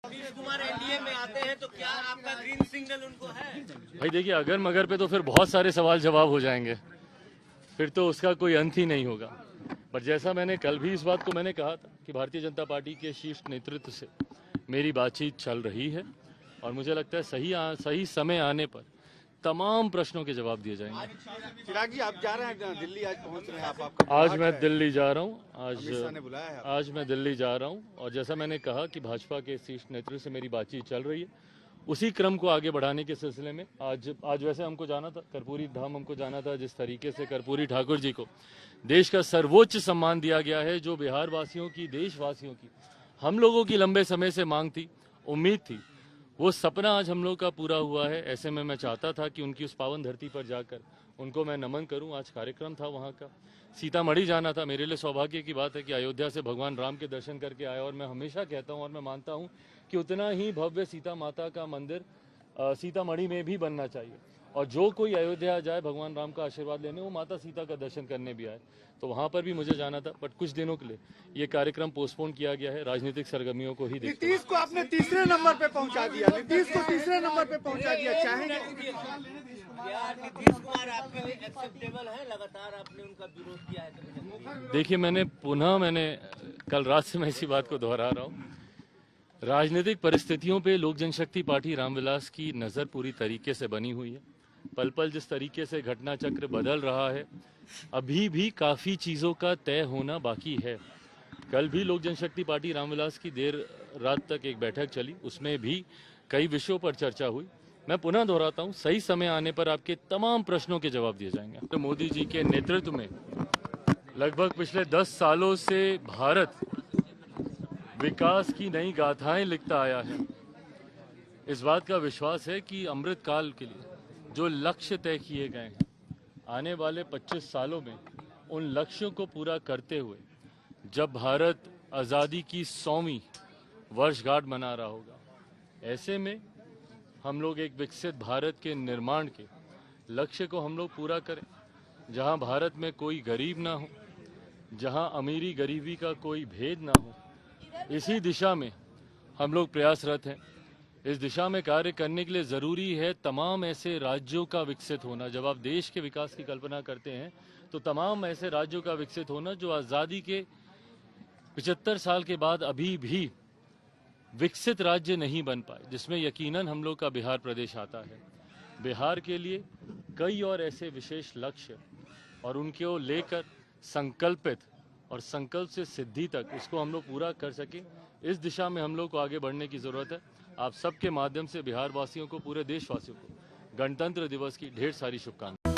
Nitish Kumar NDA में आते हैं तो क्या आपका ग्रीन सिग्नल उनको है? भाई देखिए, अगर मगर पे तो फिर बहुत सारे सवाल जवाब हो जाएंगे, फिर तो उसका कोई अंत ही नहीं होगा। पर जैसा मैंने कल भी इस बात को मैंने कहा था कि भारतीय जनता पार्टी के शीर्ष नेतृत्व से मेरी बातचीत चल रही है और मुझे लगता है सही समय आने पर तमाम प्रश्नों के जवाब दिए जाएंगे। चिराग जी, आप जा रहे हैं दिल्ली, आज पहुंच रहे हैं आप? आपका आज मैं दिल्ली जा रहा हूँ। आज मैं दिल्ली जा रहा हूँ और जैसा मैंने कहा कि भाजपा के शीर्ष नेतृत्व से मेरी बातचीत चल रही है, उसी क्रम को आगे बढ़ाने के सिलसिले में आज वैसे हमको जाना था, कर्पूरी धाम हमको जाना था। जिस तरीके से कर्पूरी ठाकुर जी को देश का सर्वोच्च सम्मान दिया गया है, जो बिहार वासियों की, देशवासियों की, हम लोगों की लंबे समय से मांग थी, उम्मीद थी, वो सपना आज हम लोग का पूरा हुआ है। ऐसे में मैं चाहता था कि उनकी उस पावन धरती पर जाकर उनको मैं नमन करूं। आज कार्यक्रम था वहां का, सीतामढ़ी जाना था। मेरे लिए सौभाग्य की बात है कि अयोध्या से भगवान राम के दर्शन करके आया और मैं हमेशा कहता हूं और मैं मानता हूं कि उतना ही भव्य सीता माता का मंदिर सीतामढ़ी में भी बनना चाहिए। और जो कोई अयोध्या जाए भगवान राम का आशीर्वाद लेने, वो माता सीता का दर्शन करने भी आए, तो वहां पर भी मुझे जाना था। बट कुछ दिनों के लिए ये कार्यक्रम पोस्टपोन किया गया है, राजनीतिक सरगर्मियों को ही देखते। नीतीश को आपने तीसरे नंबर पे पहुंचा दिया, नीतीश को तीसरे नंबर पे पहुंचा दिया, चाहेंगे? नीतीश कुमार आपके लिए एक्सेप्टेबल है? लगातार आपने उनका विरोध किया है। देखिए, मैंने कल रात से मैं इसी बात को दोहरा रहा हूँ। राजनीतिक परिस्थितियों पे लोक जनशक्ति पार्टी रामविलास की नज़र पूरी तरीके से बनी हुई है। पल पल जिस तरीके से घटना चक्र बदल रहा है, अभी भी काफ़ी चीज़ों का तय होना बाकी है। कल भी लोक जनशक्ति पार्टी रामविलास की देर रात तक एक बैठक चली, उसमें भी कई विषयों पर चर्चा हुई। मैं पुनः दोहराता हूँ, सही समय आने पर आपके तमाम प्रश्नों के जवाब दिए जाएंगे। तो मोदी जी के नेतृत्व में लगभग पिछले 10 सालों से भारत विकास की नई गाथाएं लिखता आया है। इस बात का विश्वास है कि अमृत काल के लिए जो लक्ष्य तय किए गए हैं, आने वाले 25 सालों में उन लक्ष्यों को पूरा करते हुए जब भारत आज़ादी की 100वीं वर्षगांठ मना रहा होगा, ऐसे में हम लोग एक विकसित भारत के निर्माण के लक्ष्य को हम लोग पूरा करें, जहां भारत में कोई गरीब ना हो, जहां अमीरी गरीबी का कोई भेद ना हो। इसी दिशा में हम लोग प्रयासरत हैं। इस दिशा में कार्य करने के लिए ज़रूरी है तमाम ऐसे राज्यों का विकसित होना। जब आप देश के विकास की कल्पना करते हैं तो तमाम ऐसे राज्यों का विकसित होना जो आज़ादी के 75 साल के बाद अभी भी विकसित राज्य नहीं बन पाए, जिसमें यकीनन हम लोग का बिहार प्रदेश आता है। बिहार के लिए कई और ऐसे विशेष लक्ष्य और उनको लेकर संकल्पित और संकल्प से सिद्धि तक उसको हम लोग पूरा कर सकें, इस दिशा में हम लोग को आगे बढ़ने की ज़रूरत है। आप सबके माध्यम से बिहार वासियों को, पूरे देशवासियों को गणतंत्र दिवस की ढेर सारी शुभकामनाएं।